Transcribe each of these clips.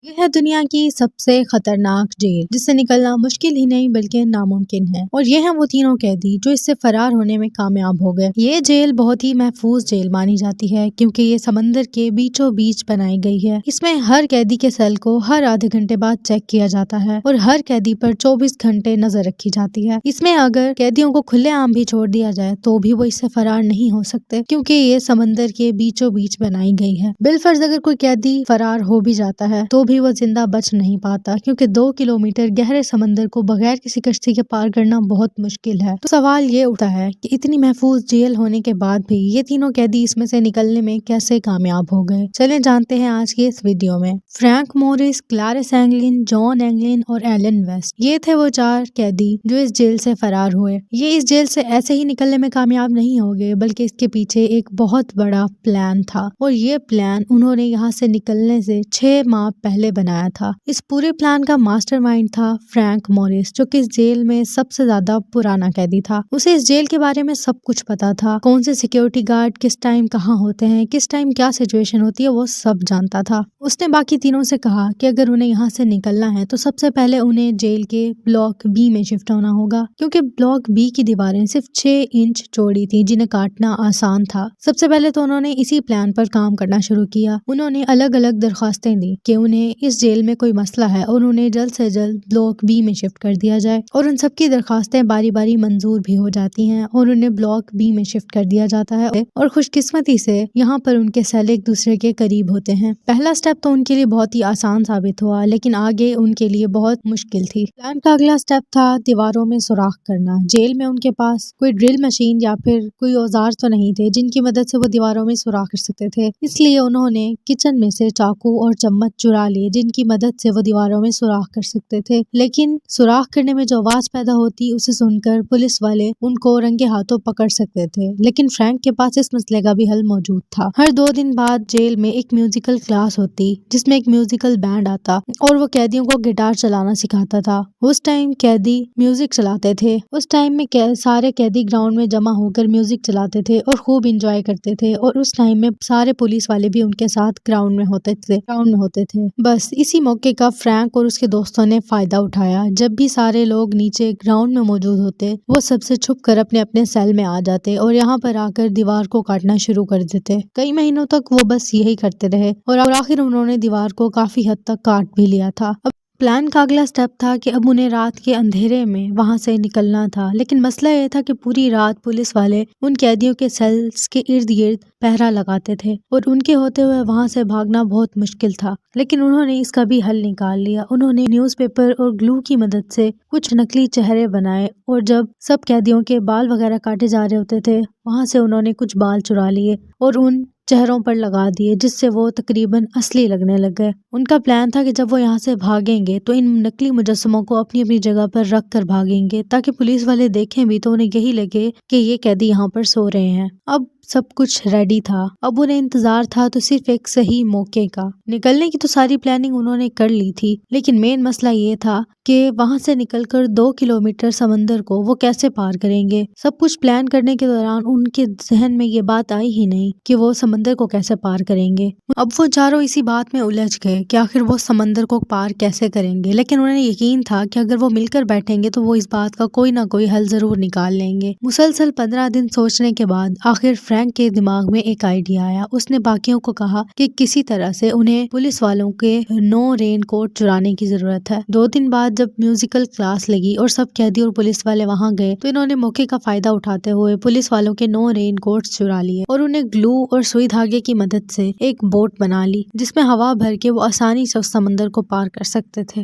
یہ ہے دنیا کی سب سے خطرناک جیل جس سے نکلنا مشکل ہی نہیں بلکہ ناممکن ہے، اور یہ ہیں وہ تینوں قیدی جو اس سے فرار ہونے میں کامیاب ہو گئے۔ یہ جیل بہت ہی محفوظ جیل مانی جاتی ہے کیونکہ یہ سمندر کے بیچوں بیچ بنائی گئی ہے۔ اس میں ہر قیدی کے سیل کو ہر آدھے گھنٹے بعد چیک کیا جاتا ہے اور ہر قیدی پر 24 گھنٹے نظر رکھی جاتی ہے۔ اس میں اگر قیدیوں کو کھلے عام بھی چھوڑ دیا جائے تو بھی وہ اس سے فرار نہیں ہو سکتے کیونکہ یہ سمندر کے بیچوں بیچ بنائی گئی ہے۔ بالفرض اگر کوئی قیدی فرار ہو بھی جاتا ہے تو بھی وہ زندہ بچ نہیں پاتا کیونکہ 2 کلومیٹر گہرے سمندر کو بغیر کسی کشتی کے پار کرنا بہت مشکل ہے۔ تو سوال یہ اٹھتا ہے کہ اتنی محفوظ جیل ہونے کے بعد بھی یہ تینوں قیدی اس میں سے نکلنے میں کیسے کامیاب ہو گئے؟ چلیں جانتے ہیں آج کی اس ویڈیو میں۔ فرینک مورس، کلیرس اینگلن، جان اینگلن اور ایلن ویسٹ، یہ تھے وہ 4 قیدی جو اس جیل سے فرار ہوئے۔ یہ اس جیل سے ایسے ہی نکلنے میں کامیاب نہیں ہو گئے بلکہ اس کے پیچھے ایک بہت بڑا پلان تھا، اور یہ پلان انہوں نے یہاں سے نکلنے سے 6 ماہ پہلے بنایا تھا۔ اس پورے پلان کا ماسٹر مائنڈ تھا فرینک مورس، جو کہ اس جیل میں سب سے زیادہ پرانا قیدی تھا۔ اسے اس جیل کے بارے میں سب کچھ پتا تھا، کون سے سیکیورٹی گارڈ کس ٹائم کہاں ہوتے ہیں، کس ٹائم کیا سچویشن ہوتی ہے، وہ سب جانتا تھا۔ اس نے باقی تینوں سے کہا کہ اگر انہیں یہاں سے نکلنا ہے تو سب سے پہلے انہیں جیل کے بلاک بی میں شفٹ ہونا ہوگا کیونکہ بلاک بی کی دیواریں صرف 6 انچ چوڑی تھی جنہیں کاٹنا آسان تھا۔ سب سے پہلے تو انہوں نے اسی پلان پر کام کرنا شروع کیا۔ انہوں نے الگ الگ درخواستیں دی کہ انہیں اس جیل میں کوئی مسئلہ ہے اور انہیں جلد سے جلد بلاک بی میں شفٹ کر دیا جائے، اور ان سب کی درخواستیں باری باری منظور بھی ہو جاتی ہیں اور انہیں بلاک بی میں شفٹ کر دیا جاتا ہے، اور خوش قسمتی سے یہاں پر ان کے سیل ایک دوسرے کے قریب ہوتے ہیں۔ پہلا سٹیپ تو ان کے لیے بہت ہی آسان ثابت ہوا لیکن آگے ان کے لیے بہت مشکل تھی۔ پلان کا اگلا سٹیپ تھا دیواروں میں سوراخ کرنا۔ جیل میں ان کے پاس کوئی ڈرل مشین یا پھر کوئی اوزار تو نہیں تھے جن کی مدد سے وہ دیواروں میں سوراخ کر سکتے تھے، اس لیے انہوں نے کچن میں سے چاقو اور چمچ چرا لیے جن کی مدد سے وہ دیواروں میں سوراخ کر سکتے تھے، لیکن سوراخ کرنے میں جو آواز پیدا ہوتی اسے سن کر پولیس والے ان کو رنگے ہاتھوں پکڑ سکتے تھے، لیکن فرینک کے پاس اس مسئلے کا بھی حل موجود تھا۔ ہر 2 دن بعد جیل میں ایک میوزیکل کلاس ہوتی جس میں ایک میوزیکل بینڈ آتا اور وہ قیدیوں کو گٹار چلانا سکھاتا تھا۔ اس ٹائم قیدی میوزک چلاتے تھے، اس ٹائم میں سارے قیدی گراؤنڈ میں جمع ہو کر میوزک چلاتے تھے اور خوب انجوائے کرتے تھے، اور اس ٹائم میں سارے پولیس والے بھی ان کے ساتھ گراؤنڈ میں ہوتے تھے۔ بس اسی موقع کا فرینک اور اس کے دوستوں نے فائدہ اٹھایا۔ جب بھی سارے لوگ نیچے گراؤنڈ میں موجود ہوتے وہ سب سے چھپ کر اپنے اپنے سیل میں آ جاتے اور یہاں پر آ کر دیوار کو کاٹنا شروع کر دیتے۔ کئی مہینوں تک وہ بس یہی کرتے رہے اور آخر انہوں نے دیوار کو کافی حد تک کاٹ بھی لیا تھا۔ اب پلان کا اگلا سٹیپ تھا کہ اب انہیں رات کے اندھیرے میں وہاں سے نکلنا تھا، لیکن مسئلہ یہ تھا کہ پوری رات پولیس والے ان قیدیوں کے سیلز کے ارد گرد پہرا لگاتے تھے اور ان کے ہوتے ہوئے وہاں سے بھاگنا بہت مشکل تھا، لیکن انہوں نے اس کا بھی حل نکال لیا۔ انہوں نے نیوز پیپر اور گلو کی مدد سے کچھ نقلی چہرے بنائے اور جب سب قیدیوں کے بال وغیرہ کاٹے جا رہے ہوتے تھے وہاں سے انہوں نے کچھ بال چرا لیے اور ان چہروں پر لگا دیے جس سے وہ تقریباً اصلی لگنے لگ گئے۔ ان کا پلان تھا کہ جب وہ یہاں سے بھاگیں گے تو ان نقلی مجسموں کو اپنی اپنی جگہ پر رکھ کر بھاگیں گے تاکہ پولیس والے دیکھیں بھی تو انہیں یہی لگے کہ یہ قیدی یہاں پر سو رہے ہیں۔ اب سب کچھ ریڈی تھا، اب انہیں انتظار تھا تو صرف ایک صحیح موقع کا۔ نکلنے کی تو ساری پلاننگ انہوں نے کر لی تھی لیکن مین مسئلہ یہ تھا کہ وہاں سے نکل کر 2 کلومیٹر سمندر کو وہ کیسے پار کریں گے۔ سب کچھ پلان کرنے کے دوران ان کے ذہن میں یہ بات آئی ہی نہیں کہ وہ سمندر کو کیسے پار کریں گے۔ اب وہ چاروں اسی بات میں الجھ گئے کہ آخر وہ سمندر کو پار کیسے کریں گے، لیکن انہیں یقین تھا کہ اگر وہ مل کر بیٹھیں گے تو وہ اس بات کا کوئی نہ کوئی حل ضرور نکال لیں گے۔ مسلسل 15 دن سوچنے کے بعد آخر فرینک کے دماغ میں ایک آئیڈیا آیا۔ اس نے باقیوں کو کہا کہ کسی طرح سے انہیں پولیس والوں کے نو رین کوٹ چرانے کی ضرورت ہے۔ 2 دن بعد جب میوزیکل کلاس لگی اور سب قیدی اور پولیس والے وہاں گئے تو انہوں نے موقع کا فائدہ اٹھاتے ہوئے پولیس والوں کے 9 رین کوٹس چرا لیے اور انہیں گلو اور سوئی دھاگے کی مدد سے ایک بوٹ بنا لی جس میں ہوا بھر کے وہ آسانی سے اس سمندر کو پار کر سکتے تھے۔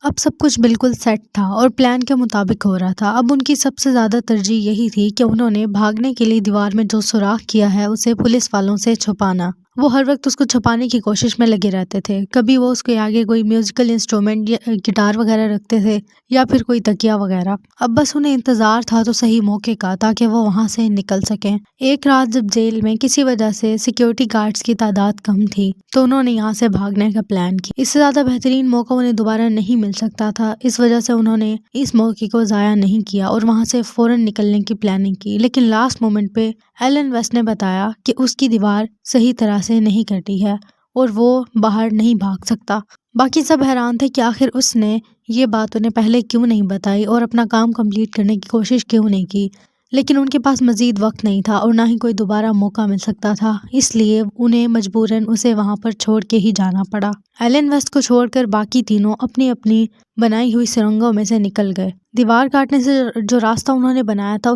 اب سب کچھ بالکل سیٹ تھا اور پلان کے مطابق ہو رہا تھا۔ اب ان کی سب سے زیادہ ترجیح یہی تھی کہ انہوں نے بھاگنے کے لیے دیوار میں جو سوراخ کیا ہے اسے پولیس والوں سے چھپانا۔ وہ ہر وقت اس کو چھپانے کی کوشش میں لگے رہتے تھے، کبھی وہ اس کے آگے کوئی میوزیکل انسٹرومنٹ یا گٹار وغیرہ رکھتے تھے یا پھر کوئی تکیا وغیرہ۔ اب بس انہیں انتظار تھا تو صحیح موقع کا تاکہ وہ وہاں سے نکل سکیں۔ ایک رات جب جیل میں کسی وجہ سے سیکیورٹی گارڈز کی تعداد کم تھی تو انہوں نے یہاں سے بھاگنے کا پلان کیا۔ اس سے زیادہ بہترین موقع انہیں دوبارہ نہیں مل سکتا تھا، اس وجہ سے انہوں نے اس موقع کو ضائع نہیں کیا اور وہاں سے فوراً نکلنے کی پلاننگ کی، لیکن لاسٹ مومنٹ پہ ایلن ویسٹ نے بتایا کہ اس کی دیوار صحیح طرح سے نہیں کٹی ہے اور وہ باہر نہیں بھاگ سکتا۔ باقی سب حیران تھے کہ آخر اس نے یہ بات انہیں پہلے کیوں نہیں بتائی اور اپنا کام کمپلیٹ کرنے کی کوشش کیوں نہیں کی، لیکن ان کے پاس مزید وقت نہیں تھا اور نہ ہی کوئی دوبارہ موقع مل سکتا تھا، اس لیے انہیں مجبوراً اسے وہاں پر چھوڑ کے ہی جانا پڑا۔ ایلن ویسٹ کو چھوڑ کر باقی تینوں اپنی اپنی بنائی ہوئی سرنگوں میں سے نکل گئے۔ دیوار کاٹنے سے جو راستہ انہوں نے بنایا تھا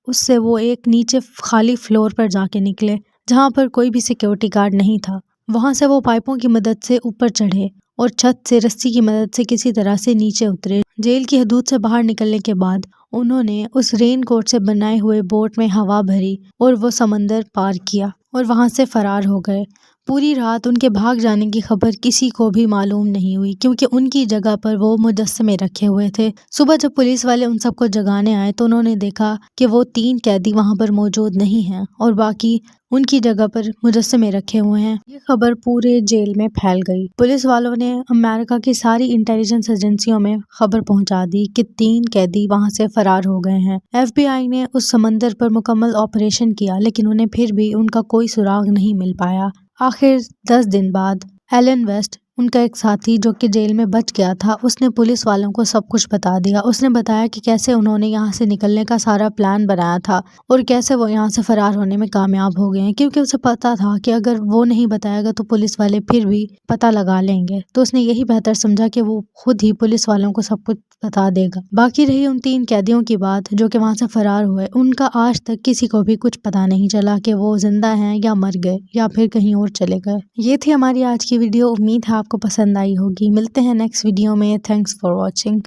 اس سے وہ ایک نیچے خالی فلور پر جا کے نکلے جہاں پر کوئی بھی سیکیورٹی گارڈ نہیں تھا۔ وہاں سے وہ پائپوں کی مدد سے اوپر چڑھے اور چھت سے رسی کی مدد سے کسی طرح سے نیچے اترے۔ جیل کی حدود سے باہر نکلنے کے بعد انہوں نے اس رین کوٹ سے بنائے ہوئے بوٹ میں ہوا بھری اور وہ سمندر پار کیا اور وہاں سے فرار ہو گئے۔ پوری رات ان کے بھاگ جانے کی خبر کسی کو بھی معلوم نہیں ہوئی کیونکہ ان کی جگہ پر وہ مجسمے رکھے ہوئے تھے۔ صبح جب پولیس والے ان سب کو جگانے آئے تو انہوں نے دیکھا کہ وہ 3 قیدی وہاں پر موجود نہیں ہیں اور باقی ان کی جگہ پر مجسمے رکھے ہوئے ہیں۔ یہ خبر پورے جیل میں پھیل گئی۔ پولیس والوں نے امریکہ کی ساری انٹیلیجنس ایجنسیوں میں خبر پہنچا دی کہ 3 قیدی وہاں سے فرار ہو گئے ہیں۔ FBI نے اس سمندر پر مکمل آپریشن کیا لیکن انہیں پھر بھی ان کا کوئی سراغ نہیں مل پایا۔ آخر 10 دن بعد ایلن ویسٹ، ان کا ایک ساتھی جو کہ جیل میں بچ گیا تھا، اس نے پولیس والوں کو سب کچھ بتا دیا۔ اس نے بتایا کہ کیسے انہوں نے یہاں سے نکلنے کا سارا پلان بنایا تھا اور کیسے وہ یہاں سے فرار ہونے میں کامیاب ہو گئے ہیں، کیونکہ اسے پتا تھا کہ اگر وہ نہیں بتائے گا تو پولیس والے پھر بھی پتہ لگا لیں گے، تو اس نے یہی بہتر سمجھا کہ وہ خود ہی پولیس والوں کو سب کچھ بتا دے گا۔ باقی رہی ان 3 قیدیوں کی بات جو کہ وہاں سے فرار ہوئے، ان کا آج تک کسی کو بھی کچھ پتا نہیں چلا کہ وہ زندہ ہیں یا مر گئے یا پھر کہیں اور چلے گئے۔ یہ تھی ہماری آج کی ویڈیو، امید ہے آپ کو پسند آئی ہوگی۔ ملتے ہیں نیکسٹ ویڈیو میں۔ Thanks for watching.